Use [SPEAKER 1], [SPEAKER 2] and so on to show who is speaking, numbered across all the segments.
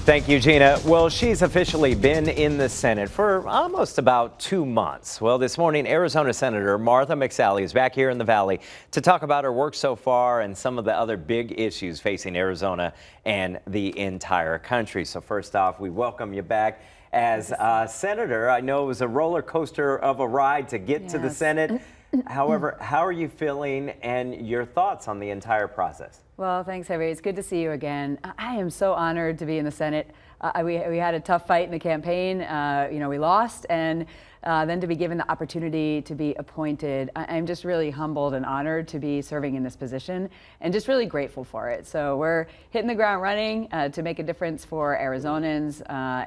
[SPEAKER 1] Thank you, Gina. Well, she's officially been in the Senate for almost about 2 months. Well, this morning, Arizona Senator Martha McSally is back here in the Valley to talk about her work so far and some of the other big issues facing Arizona and the entire country. So first off, we welcome you back as Senator. I know it was a roller coaster of a ride to get to the Senate. However, how are you feeling and your thoughts on the entire process?
[SPEAKER 2] Well, thanks, Harry. It's good to see you again. I am so honored to be in the Senate. We had a tough fight in the campaign. We lost, and then to be given the opportunity to be appointed, I'm just really humbled and honored to be serving in this position and just really grateful for it. So we're hitting the ground running to make a difference for Arizonans,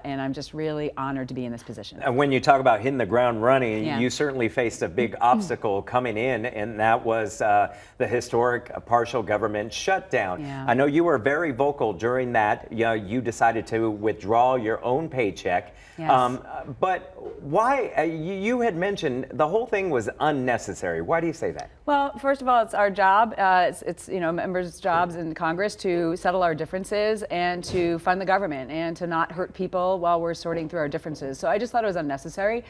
[SPEAKER 2] and I'm just really honored to be in this position.
[SPEAKER 1] And when you talk about hitting the ground running, you certainly faced a big obstacle coming in, and that was the historic partial government shutdown. I know you were very vocal during that. You decided to withdraw your own paycheck. But why? You had mentioned the whole thing was unnecessary. Why do you say that?
[SPEAKER 2] Well, first of all, it's our job. It's members' jobs in Congress to settle our differences and to fund the government and to not hurt people while we're sorting through our differences. So I just thought it was unnecessary.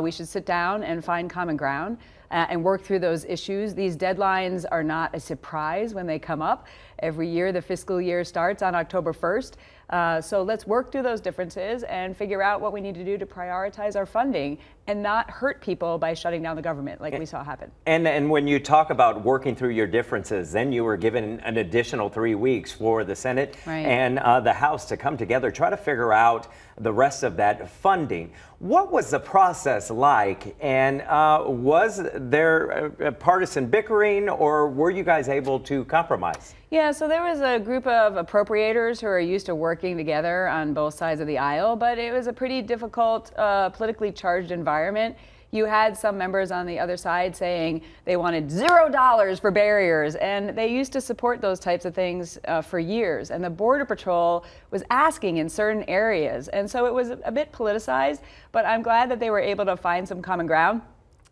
[SPEAKER 2] We should sit down and find common ground and work through those issues. These deadlines are not a surprise when they come up. Every year, the fiscal year starts on October 1st. So let's work through those differences and figure out what we need to do to prioritize our funding and not hurt people by shutting down the government like we saw happen.
[SPEAKER 1] And when you talk about working through your differences, then you were given an additional 3 weeks for the Senate and the House to come together, try to figure out the rest of that funding. What was the process like? And was there partisan bickering, or were you guys able to compromise?
[SPEAKER 2] Yeah, so there was a group of appropriators who are used to working together on both sides of the aisle, but it was a pretty difficult, politically charged environment. You had some members on the other side saying they wanted $0 for barriers, and they used to support those types of things for years. And the Border Patrol was asking in certain areas. And so it was a bit politicized, but I'm glad that they were able to find some common ground.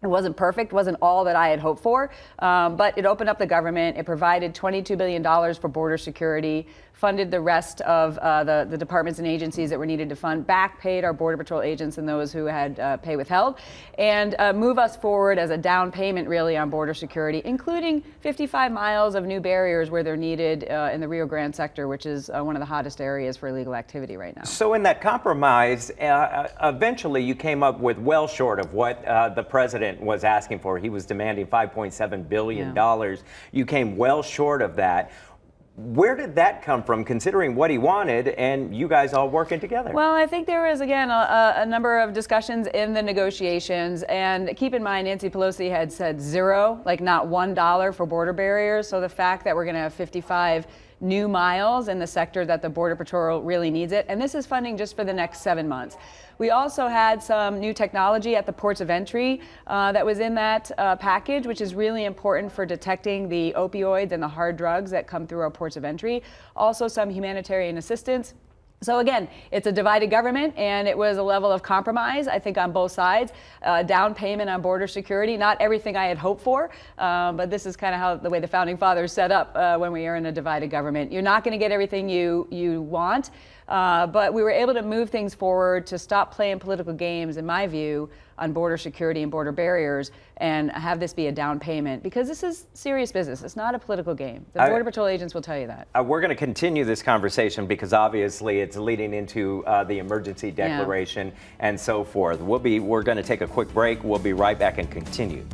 [SPEAKER 2] It wasn't perfect, wasn't all that I had hoped for, but it opened up the government. It provided $22 billion for border security, funded the rest of the departments and agencies that were needed to fund, back paid our Border Patrol agents and those who had pay withheld, and move us forward as a down payment really on border security, including 55 miles of new barriers where they're needed in the Rio Grande sector, which is one of the hottest areas for illegal activity right now. So
[SPEAKER 1] in that compromise, eventually you came up with well short of what the president was asking for. He was demanding $5.7 billion. You came well short of that. Where did that come from, considering what he wanted and you guys all working together?
[SPEAKER 2] Well, I think there was, again, a number of discussions in the negotiations. And keep in mind, Nancy Pelosi had said zero, like not $1 for border barriers. So the fact that we're going to have 55 new miles in the sector that the Border Patrol really needs it. And this is funding just for the next 7 months. We also had some new technology at the ports of entry that was in that package, which is really important for detecting the opioids and the hard drugs that come through our ports of entry. Also some humanitarian assistance. So again, it's a divided government, and it was a level of compromise, I think, on both sides. Down payment on border security, not everything I had hoped for, but this is kind of how the way the founding fathers set up when we are in a divided government. You're not going to get everything you want, but we were able to move things forward to stop playing political games, in my view, on border security and border barriers, and have this be a down payment, because this is serious business. It's not a political game. The Border Patrol agents will tell you that.
[SPEAKER 1] We're going to continue this conversation because obviously it's leading into the emergency declaration and so forth. We're going to take a quick break. We'll be right back and continue.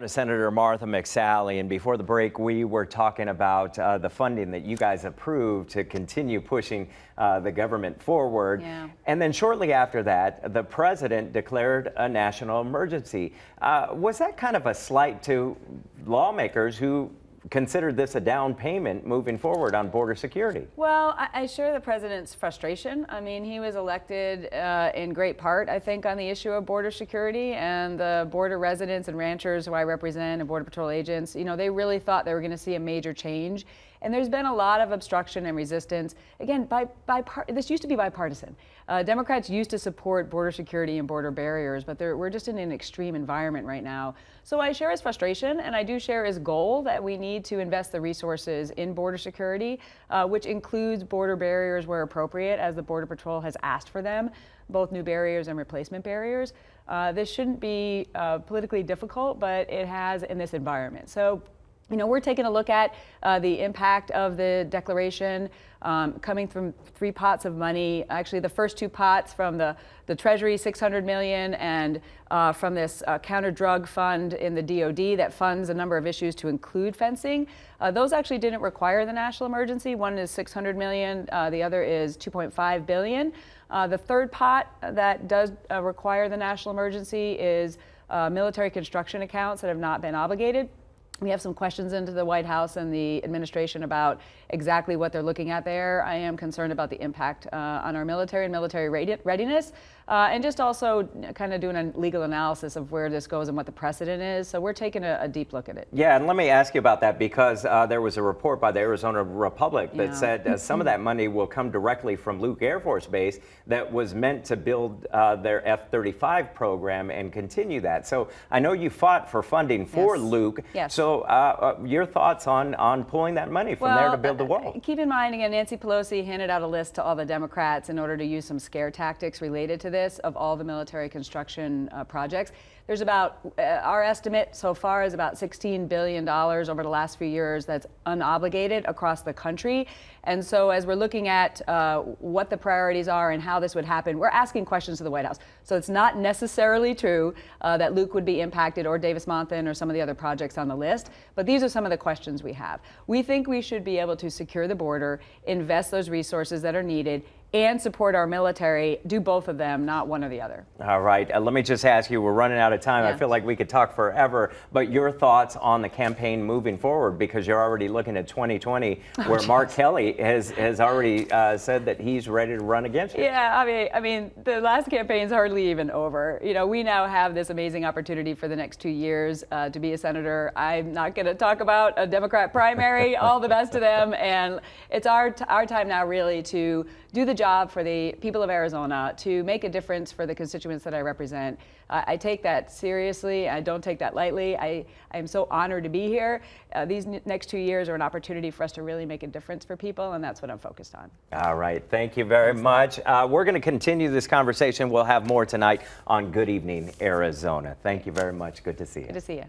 [SPEAKER 1] Senator Martha McSally, and before the break we were talking about the funding that you guys approved to continue pushing the government forward. And then shortly after that, the president declared a national emergency. Was that kind of a slight to lawmakers who considered this a down payment moving forward on border security?
[SPEAKER 2] Well, I share the president's frustration. I mean, he was elected in great part, I think, on the issue of border security, and the border residents and ranchers who I represent and Border Patrol agents, they really thought they were going to see a major change And there's been a lot of obstruction and resistance. Again, this used to be bipartisan. Democrats used to support border security and border barriers, but we're just in an extreme environment right now. So I share his frustration, and I do share his goal that we need to invest the resources in border security, which includes border barriers where appropriate, as the Border Patrol has asked for them, both new barriers and replacement barriers. This shouldn't be politically difficult, but it has in this environment. So, we're taking a look at the impact of the declaration coming from 3 pots of money. Actually, the first 2 pots from the Treasury, $600 million, and from this counter-drug fund in the DOD that funds a number of issues to include fencing. Those actually didn't require the national emergency. One is $600 million, the other is $2.5 billion. The third pot that does require the national emergency is military construction accounts that have not been obligated. We have some questions into the White House and the administration about exactly what they're looking at there. I am concerned about the impact on our military and military readiness, and just also kind of doing a legal analysis of where this goes and what the precedent is. So we're taking a deep look at it.
[SPEAKER 1] Yeah, and let me ask you about that, because there was a report by the Arizona Republic that said some of that money will come directly from Luke Air Force Base that was meant to build their F-35 program and continue that. So I know you fought for funding for Luke.
[SPEAKER 2] Yes.
[SPEAKER 1] So your thoughts on pulling that money from there to build the wall?
[SPEAKER 2] Keep in mind, again, Nancy Pelosi handed out a list to all the Democrats in order to use some scare tactics related to this of all the military construction projects. There's about, our estimate so far is about $16 billion over the last few years that's unobligated across the country. And so as we're looking at what the priorities are and how this would happen, we're asking questions to the White House. So it's not necessarily true that Luke would be impacted, or Davis-Monthan, or some of the other projects on the list, but these are some of the questions we have. We think we should be able to secure the border, invest those resources that are needed, and support our military, do both of them, not one or the other.
[SPEAKER 1] All right, let me just ask you, we're running out of time.
[SPEAKER 2] Yeah.
[SPEAKER 1] I feel like we could talk forever, but your thoughts on the campaign moving forward, because you're already looking at 2020, where Mark Kelly has already said that he's ready to run against you.
[SPEAKER 2] Yeah, I mean, the last campaign's hardly even over. We now have this amazing opportunity for the next 2 years to be a senator. I'm not going to talk about a Democrat primary. All the best to them, and it's our time now really to do the job for the people of Arizona, to make a difference for the constituents that I represent. I take that seriously. I don't take that lightly. I am so honored to be here. These next 2 years are an opportunity for us to really make a difference for people, and that's what I'm focused on.
[SPEAKER 1] All right. Thank you very much. We're going to continue this conversation. We'll have more tonight on Good Evening Arizona. Thank you very much. Good to see you.
[SPEAKER 2] Good to see you.